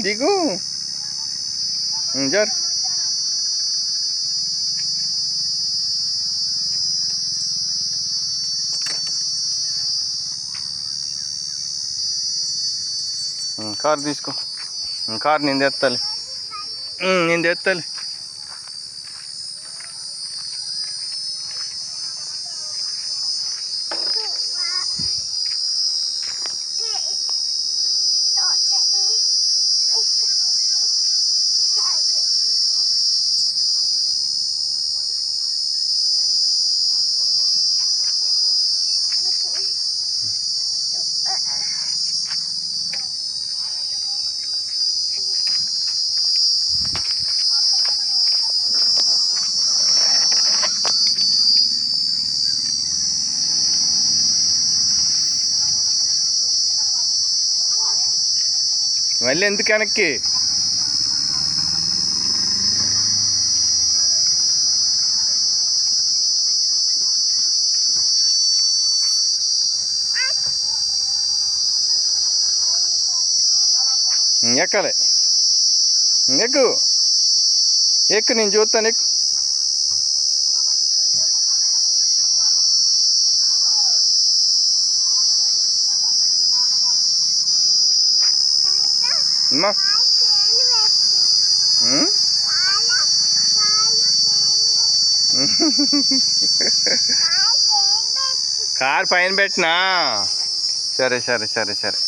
దిగు జర్ కారు తీసుకో. కారు నేను తెస్తాలి. నేను తెస్తాలి. మళ్ళీ ఎందుకు వెనక్కి? ఎక్కాలి. ఎక్కు ఎక్కు, నేను చూస్తాను. ఎక్కు. అమ్మా కార్ పైన పెట్టినా. సరే సరే సరే సరే.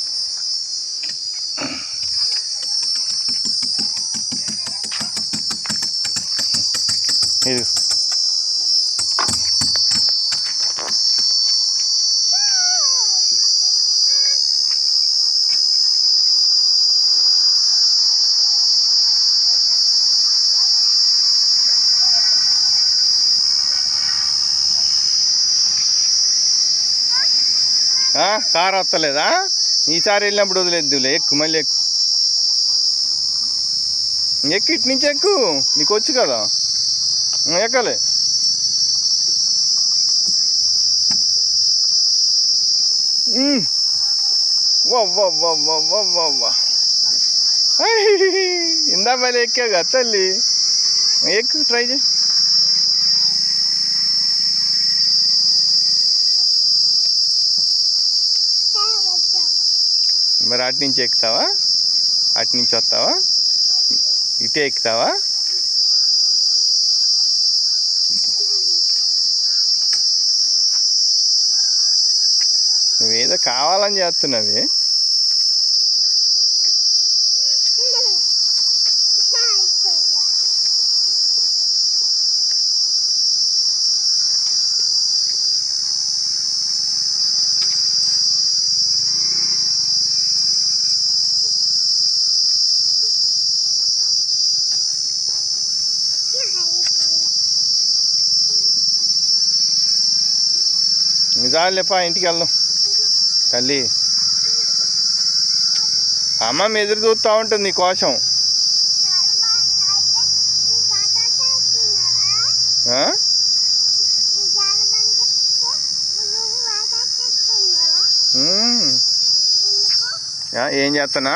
ఇది కారు వస్తలేదా? ఈసారి వెళ్ళినప్పుడు వదిలేద్దులే. ఎక్కు, మళ్ళీ ఎక్కు. ఎక్కు, ఇటు నుంచి ఎక్కు. నీకు వచ్చు కదా, ఎక్కాలి. వా ఇందా మళ్ళీ ఎక్కాగా తల్లి. ఎక్కు, ట్రై చేయి. మరి అటు నుంచి ఎక్కుతావా? అటు నుంచి వస్తావా? ఇటే ఎక్కుతావా? నువ్వేదో కావాలని చేస్తున్నావి. నిజాలేపా, ఇంటికి వెళ్దాం. తల్లి అమ్మమ్మ ఎదురు చూస్తూ ఉంటుంది నీ కోసం. ఏం చేస్తానా?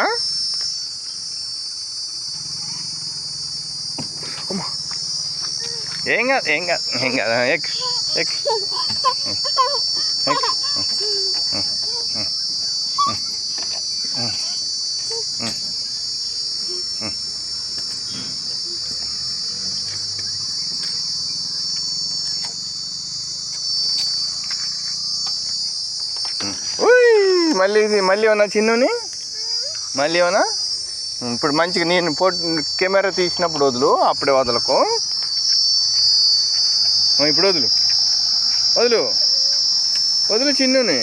ఏం కాదు ఏం కాదు ఏం కాదు. ఎక్ ఎక్ మళ్ళీ ఇది మళ్ళీ ఏమన్నా చిన్నుని మళ్ళీ ఏమన్నా ఇప్పుడు మంచిగా నేను కెమెరా తీసినప్పుడు వదులు, అప్పుడే వదలకు. ఇప్పుడు వదులు వదులు వదులు చిన్నుని.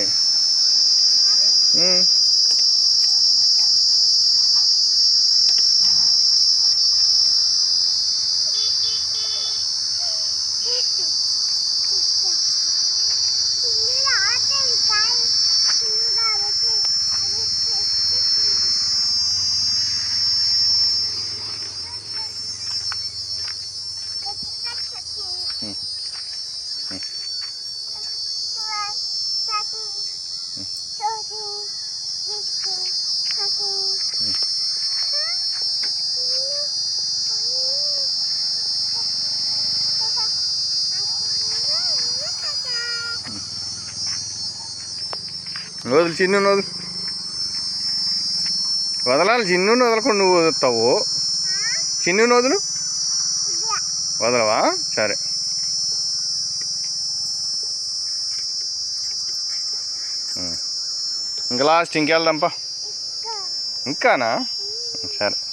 వదులు చిన్ను వదులు. వదలాలి, చిన్ను వదలకుండా నువ్వు వదులుతావు. చిన్ను వదులు. వదలవా? సరే. ఇంకా లాస్ట్ ఇంకెళ్దాంపా. ఇంకానా? సరే.